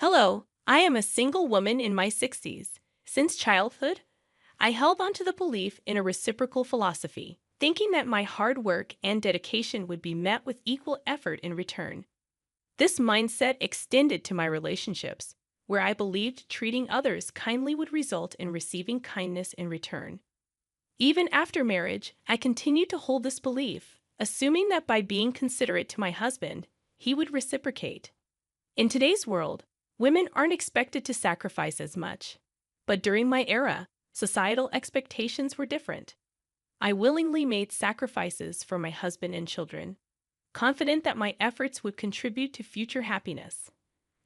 Hello, I am a single woman in my 60s. Since childhood, I held on to the belief in a reciprocal philosophy, thinking that my hard work and dedication would be met with equal effort in return. This mindset extended to my relationships, where I believed treating others kindly would result in receiving kindness in return. Even after marriage, I continued to hold this belief, assuming that by being considerate to my husband, he would reciprocate. In today's world, women aren't expected to sacrifice as much. But during my era, societal expectations were different. I willingly made sacrifices for my husband and children, confident that my efforts would contribute to future happiness.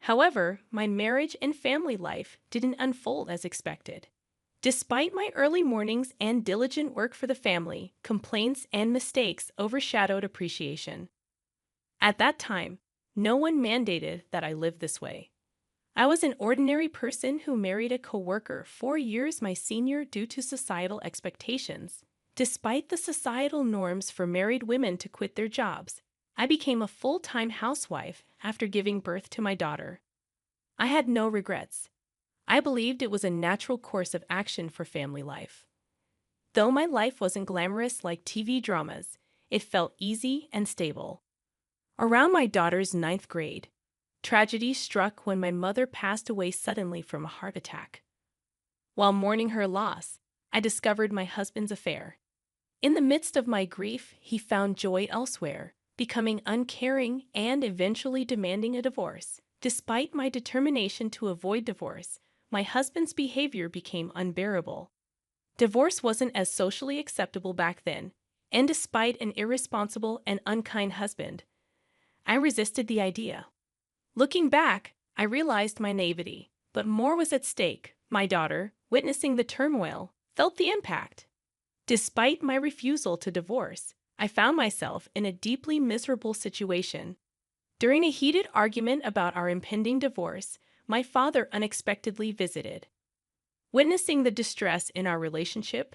However, my marriage and family life didn't unfold as expected. Despite my early mornings and diligent work for the family, complaints and mistakes overshadowed appreciation. At that time, no one mandated that I live this way. I was an ordinary person who married a coworker 4 years my senior due to societal expectations. Despite the societal norms for married women to quit their jobs, I became a full-time housewife after giving birth to my daughter. I had no regrets. I believed it was a natural course of action for family life. Though my life wasn't glamorous like TV dramas, it felt easy and stable. Around my daughter's ninth grade, tragedy struck when my mother passed away suddenly from a heart attack. While mourning her loss, I discovered my husband's affair. In the midst of my grief, he found joy elsewhere, becoming uncaring and eventually demanding a divorce. Despite my determination to avoid divorce, my husband's behavior became unbearable. Divorce wasn't as socially acceptable back then, and despite an irresponsible and unkind husband, I resisted the idea. Looking back, I realized my naivety, but more was at stake. My daughter, witnessing the turmoil, felt the impact. Despite my refusal to divorce, I found myself in a deeply miserable situation. During a heated argument about our impending divorce, my father unexpectedly visited. Witnessing the distress in our relationship,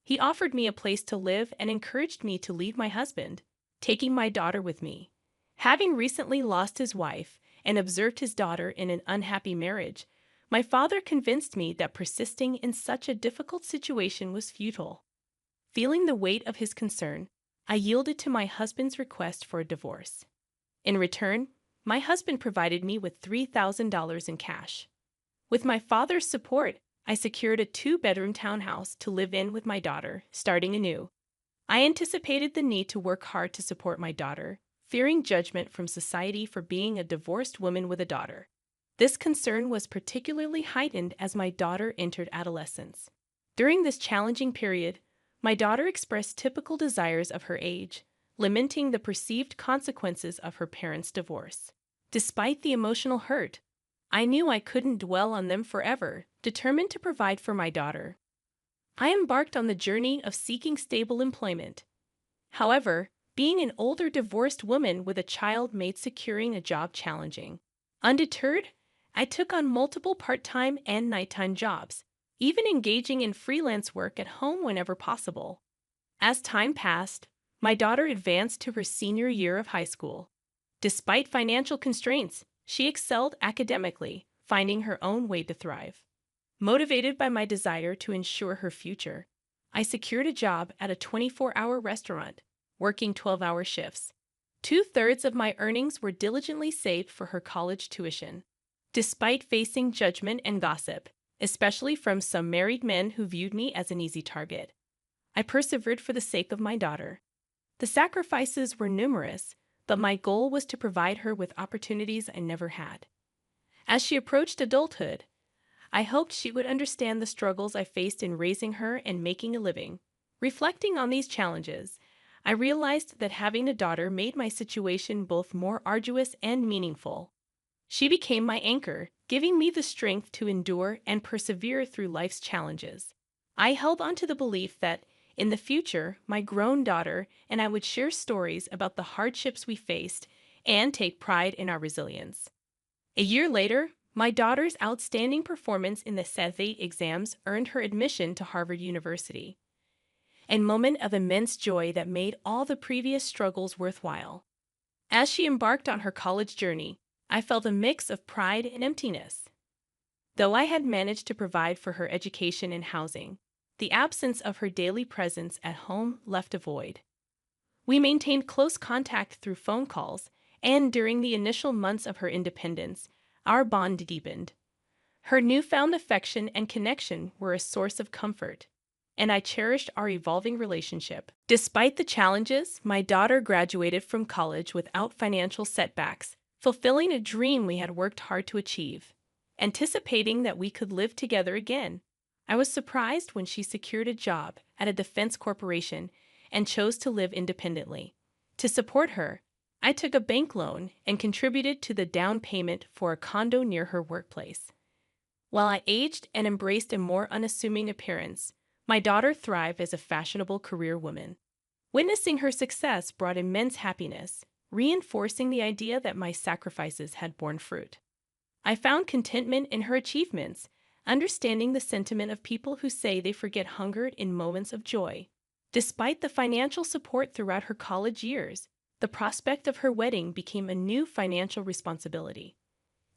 he offered me a place to live and encouraged me to leave my husband, taking my daughter with me. Having recently lost his wife and observed his daughter in an unhappy marriage, my father convinced me that persisting in such a difficult situation was futile. Feeling the weight of his concern, I yielded to my husband's request for a divorce. In return, my husband provided me with $3,000 in cash. With my father's support, I secured a 2-bedroom townhouse to live in with my daughter, starting anew. I anticipated the need to work hard to support my daughter, fearing judgment from society for being a divorced woman with a daughter. This concern was particularly heightened as my daughter entered adolescence. During this challenging period, my daughter expressed typical desires of her age, lamenting the perceived consequences of her parents' divorce. Despite the emotional hurt, I knew I couldn't dwell on them forever, determined to provide for my daughter. I embarked on the journey of seeking stable employment. However, being an older divorced woman with a child made securing a job challenging. Undeterred, I took on multiple part-time and nighttime jobs, even engaging in freelance work at home whenever possible. As time passed, my daughter advanced to her senior year of high school. Despite financial constraints, she excelled academically, finding her own way to thrive. Motivated by my desire to ensure her future, I secured a job at a 24-hour restaurant, working 12-hour shifts. 2/3 of my earnings were diligently saved for her college tuition. Despite facing judgment and gossip, especially from some married men who viewed me as an easy target, I persevered for the sake of my daughter. The sacrifices were numerous, but my goal was to provide her with opportunities I never had. As she approached adulthood, I hoped she would understand the struggles I faced in raising her and making a living. Reflecting on these challenges, I realized that having a daughter made my situation both more arduous and meaningful. She became my anchor, giving me the strength to endure and persevere through life's challenges. I held on to the belief that, in the future, my grown daughter and I would share stories about the hardships we faced and take pride in our resilience. A year later, my daughter's outstanding performance in the SAT exams earned her admission to Harvard University, a moment of immense joy that made all the previous struggles worthwhile. As she embarked on her college journey, I felt a mix of pride and emptiness. Though I had managed to provide for her education and housing, the absence of her daily presence at home left a void. We maintained close contact through phone calls, and during the initial months of her independence, our bond deepened. Her newfound affection and connection were a source of comfort, and I cherished our evolving relationship. Despite the challenges, my daughter graduated from college without financial setbacks, fulfilling a dream we had worked hard to achieve. Anticipating that we could live together again, I was surprised when she secured a job at a defense corporation and chose to live independently. To support her, I took a bank loan and contributed to the down payment for a condo near her workplace. While I aged and embraced a more unassuming appearance, my daughter thrived as a fashionable career woman. Witnessing her success brought immense happiness, reinforcing the idea that my sacrifices had borne fruit. I found contentment in her achievements, understanding the sentiment of people who say they forget hunger in moments of joy. Despite the financial support throughout her college years, the prospect of her wedding became a new financial responsibility.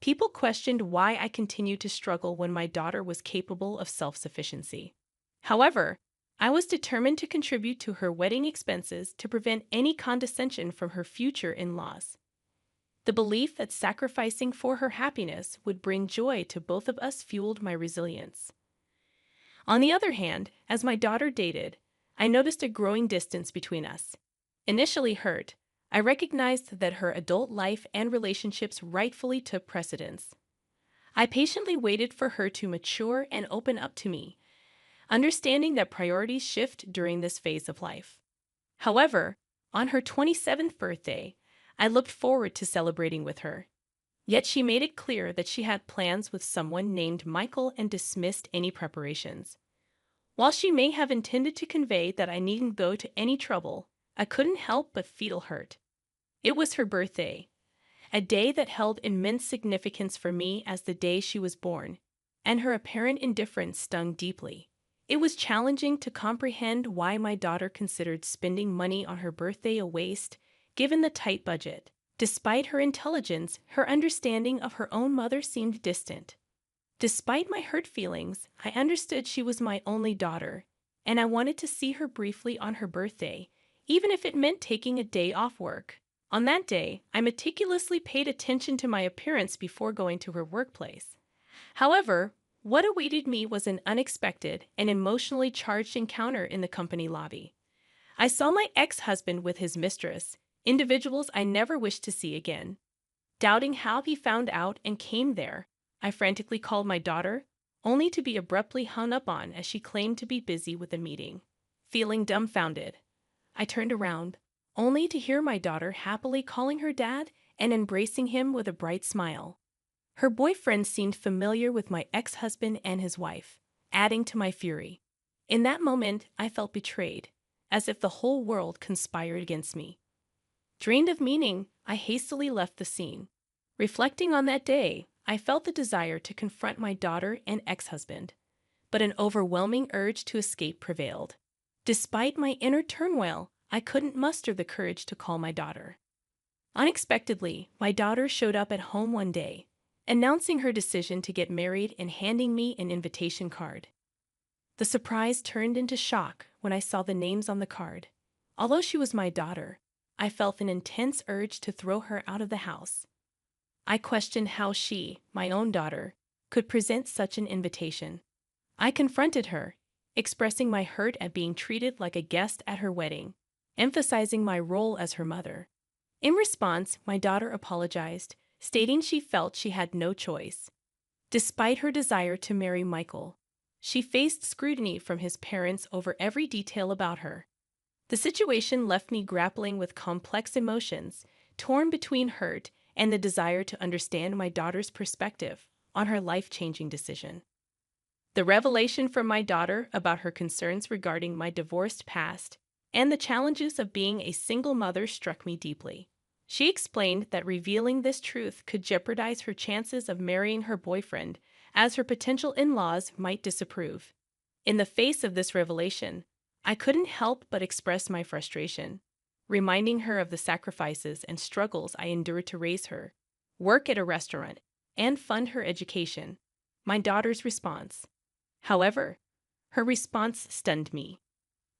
People questioned why I continued to struggle when my daughter was capable of self-sufficiency. However, I was determined to contribute to her wedding expenses to prevent any condescension from her future in-laws. The belief that sacrificing for her happiness would bring joy to both of us fueled my resilience. On the other hand, as my daughter dated, I noticed a growing distance between us. Initially hurt, I recognized that her adult life and relationships rightfully took precedence. I patiently waited for her to mature and open up to me, understanding that priorities shift during this phase of life. However, on her 27th birthday, I looked forward to celebrating with her. Yet she made it clear that she had plans with someone named Michael and dismissed any preparations. While she may have intended to convey that I needn't go to any trouble, I couldn't help but feel hurt. It was her birthday, a day that held immense significance for me as the day she was born, and her apparent indifference stung deeply. It was challenging to comprehend why my daughter considered spending money on her birthday a waste, given the tight budget. Despite her intelligence, her understanding of her own mother seemed distant. Despite my hurt feelings, I understood she was my only daughter, and I wanted to see her briefly on her birthday, even if it meant taking a day off work. On that day, I meticulously paid attention to my appearance before going to her workplace. However, what awaited me was an unexpected and emotionally charged encounter in the company lobby. I saw my ex-husband with his mistress, individuals I never wished to see again. Doubting how he found out and came there, I frantically called my daughter, only to be abruptly hung up on as she claimed to be busy with a meeting. Feeling dumbfounded, I turned around, only to hear my daughter happily calling her dad and embracing him with a bright smile. Her boyfriend seemed familiar with my ex-husband and his wife, adding to my fury. In that moment, I felt betrayed, as if the whole world conspired against me. Drained of meaning, I hastily left the scene. Reflecting on that day, I felt the desire to confront my daughter and ex-husband, but an overwhelming urge to escape prevailed. Despite my inner turmoil, I couldn't muster the courage to call my daughter. Unexpectedly, my daughter showed up at home one day, announcing her decision to get married and handing me an invitation card. The surprise turned into shock when I saw the names on the card. Although she was my daughter, I felt an intense urge to throw her out of the house. I questioned how she, my own daughter, could present such an invitation. I confronted her, expressing my hurt at being treated like a guest at her wedding, emphasizing my role as her mother. In response, my daughter apologized, stating she felt she had no choice. Despite her desire to marry Michael, she faced scrutiny from his parents over every detail about her. The situation left me grappling with complex emotions, torn between hurt and the desire to understand my daughter's perspective on her life-changing decision. The revelation from my daughter about her concerns regarding my divorced past and the challenges of being a single mother struck me deeply. She explained that revealing this truth could jeopardize her chances of marrying her boyfriend, as her potential in-laws might disapprove. In the face of this revelation, I couldn't help but express my frustration, reminding her of the sacrifices and struggles I endured to raise her. work at a restaurant, and fund her education. My daughter's response. However, her response stunned me.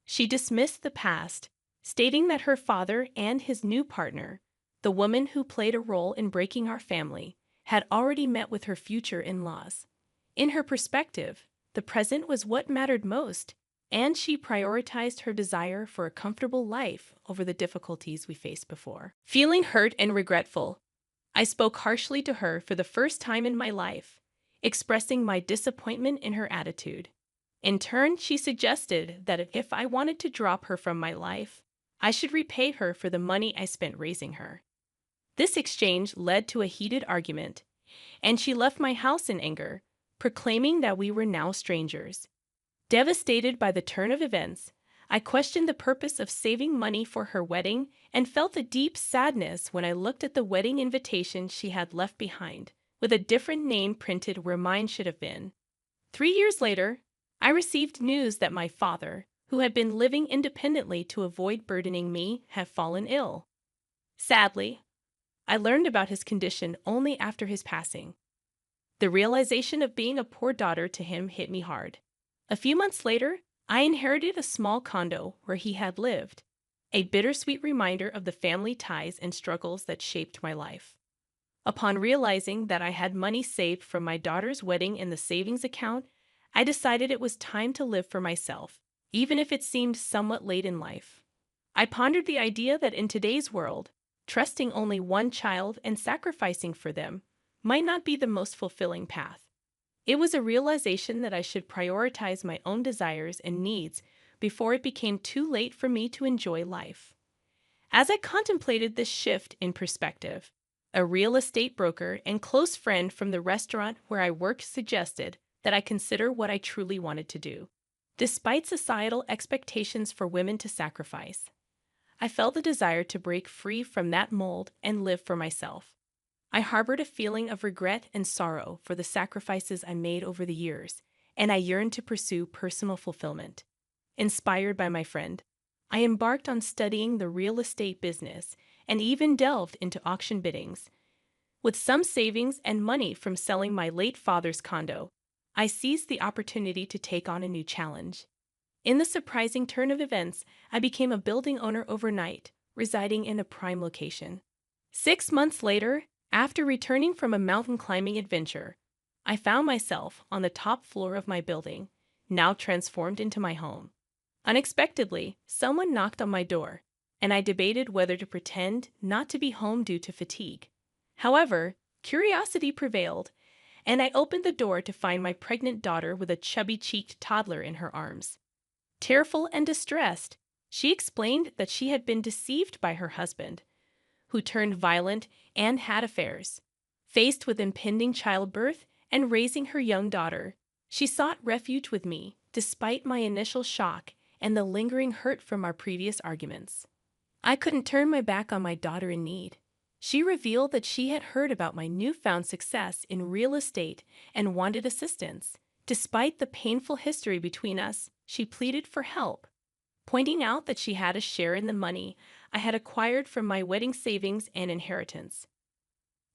She dismissed the past, stating that her father and his new partner, the woman who played a role in breaking our family, had already met with her future in-laws. In her perspective, the present was what mattered most, and she prioritized her desire for a comfortable life over the difficulties we faced before. Feeling hurt and regretful, I spoke harshly to her for the first time in my life, expressing my disappointment in her attitude. In turn, she suggested that if I wanted to drop her from my life, I should repay her for the money I spent raising her. This exchange led to a heated argument, and she left my house in anger, proclaiming that we were now strangers. Devastated by the turn of events, I questioned the purpose of saving money for her wedding and felt a deep sadness when I looked at the wedding invitation she had left behind, with a different name printed where mine should have been. 3 years later, I received news that my father, who had been living independently to avoid burdening me, had fallen ill. Sadly, I learned about his condition only after his passing. The realization of being a poor daughter to him hit me hard. A few months later, I inherited a small condo where he had lived, a bittersweet reminder of the family ties and struggles that shaped my life. Upon realizing that I had money saved from my daughter's wedding in the savings account, I decided it was time to live for myself, even if it seemed somewhat late in life. I pondered the idea that in today's world, trusting only one child and sacrificing for them might not be the most fulfilling path. It was a realization that I should prioritize my own desires and needs before it became too late for me to enjoy life. As I contemplated this shift in perspective, a real estate broker and close friend from the restaurant where I worked suggested that I consider what I truly wanted to do. Despite societal expectations for women to sacrifice, I felt the desire to break free from that mold and live for myself. I harbored a feeling of regret and sorrow for the sacrifices I made over the years, and I yearned to pursue personal fulfillment. Inspired by my friend, I embarked on studying the real estate business and even delved into auction biddings. With some savings and money from selling my late father's condo, I seized the opportunity to take on a new challenge. In the surprising turn of events, I became a building owner overnight, residing in a prime location. 6 months later, after returning from a mountain climbing adventure, I found myself on the top floor of my building, now transformed into my home. Unexpectedly, someone knocked on my door, and I debated whether to pretend not to be home due to fatigue. However, curiosity prevailed, and I opened the door to find my pregnant daughter with a chubby-cheeked toddler in her arms. Tearful and distressed, she explained that she had been deceived by her husband, who turned violent and had affairs. Faced with impending childbirth and raising her young daughter, she sought refuge with me, despite my initial shock and the lingering hurt from our previous arguments. I couldn't turn my back on my daughter in need. She revealed that she had heard about my newfound success in real estate and wanted assistance. Despite the painful history between us, she pleaded for help, pointing out that she had a share in the money I had acquired from my wedding savings and inheritance.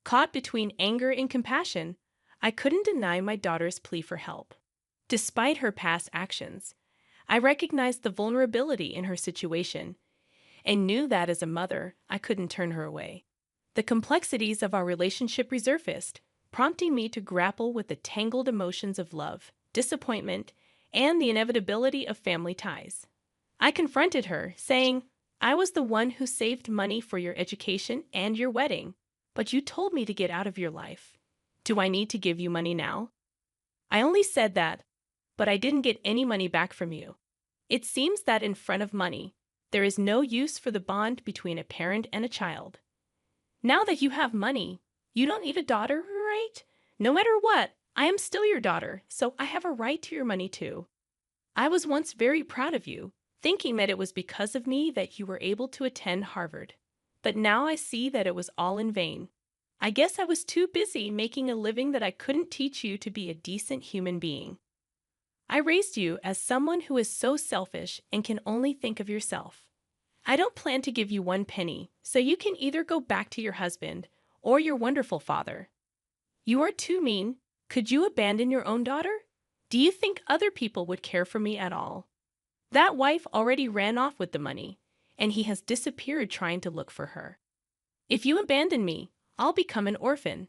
Caught between anger and compassion, I couldn't deny my daughter's plea for help. Despite her past actions, I recognized the vulnerability in her situation and knew that as a mother, I couldn't turn her away. The complexities of our relationship resurfaced, prompting me to grapple with the tangled emotions of love, disappointment, and the inevitability of family ties. I confronted her, saying, "I was the one who saved money for your education and your wedding, but you told me to get out of your life. Do I need to give you money now?" I only said that, but I didn't get any money back from you. It seems that in front of money, there is no use for the bond between a parent and a child. Now that you have money, you don't need a daughter, right? No matter what, I am still your daughter, so I have a right to your money too. I was once very proud of you, thinking that it was because of me that you were able to attend Harvard. But now I see that it was all in vain. I guess I was too busy making a living that I couldn't teach you to be a decent human being. I raised you as someone who is so selfish and can only think of yourself. I don't plan to give you 1 penny, so you can either go back to your husband or your wonderful father. You are too mean. Could you abandon your own daughter? Do you think other people would care for me at all? That wife already ran off with the money, and he has disappeared trying to look for her. If you abandon me, I'll become an orphan.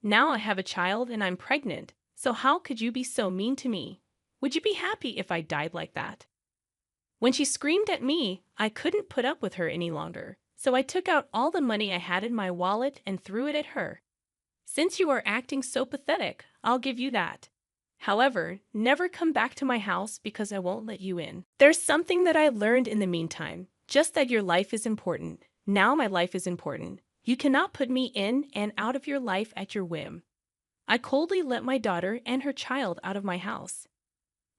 Now I have a child and I'm pregnant, so how could you be so mean to me? Would you be happy if I died like that? When she screamed at me, I couldn't put up with her any longer, so I took out all the money I had in my wallet and threw it at her. Since you are acting so pathetic, I'll give you that. However, never come back to my house because I won't let you in. There's something that I learned in the meantime, just that your life is important. Now my life is important. You cannot put me in and out of your life at your whim. I coldly let my daughter and her child out of my house.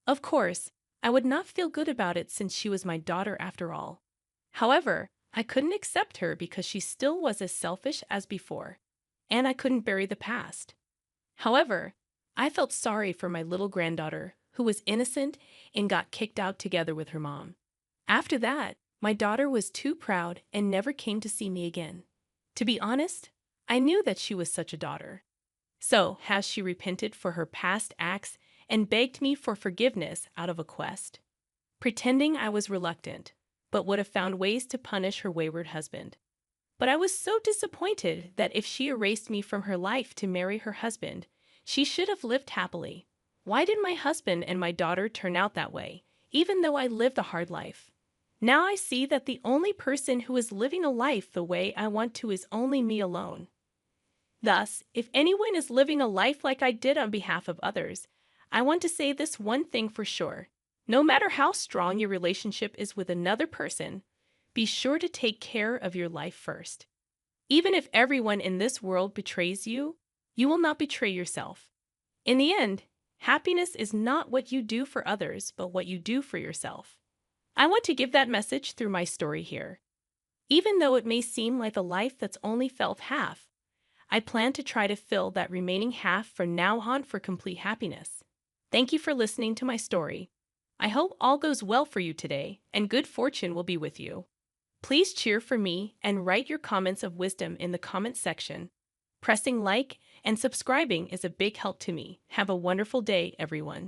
Of course, I would not feel good about it since she was my daughter after all. However, I couldn't accept her because she still was as selfish as before, and I couldn't bury the past. However, I felt sorry for my little granddaughter, who was innocent and got kicked out together with her mom. After that, my daughter was too proud and never came to see me again. To be honest, I knew that she was such a daughter. So, has she repented for her past acts and begged me for forgiveness out of a quest? Pretending I was reluctant, but would have found ways to punish her wayward husband. But I was so disappointed that if she erased me from her life to marry her husband, she should have lived happily. Why did my husband and my daughter turn out that way, even though I lived a hard life? Now I see that the only person who is living a life the way I want to is only me alone. Thus, if anyone is living a life like I did on behalf of others, I want to say this one thing for sure. No matter how strong your relationship is with another person, be sure to take care of your life first. Even if everyone in this world betrays you, you will not betray yourself. In the end, happiness is not what you do for others, but what you do for yourself. I want to give that message through my story here. Even though it may seem like a life that's only felt half, I plan to try to fill that remaining half from now on for complete happiness. Thank you for listening to my story. I hope all goes well for you today, and good fortune will be with you. Please cheer for me and write your comments of wisdom in the comment section. Pressing like and subscribing is a big help to me. Have a wonderful day, everyone.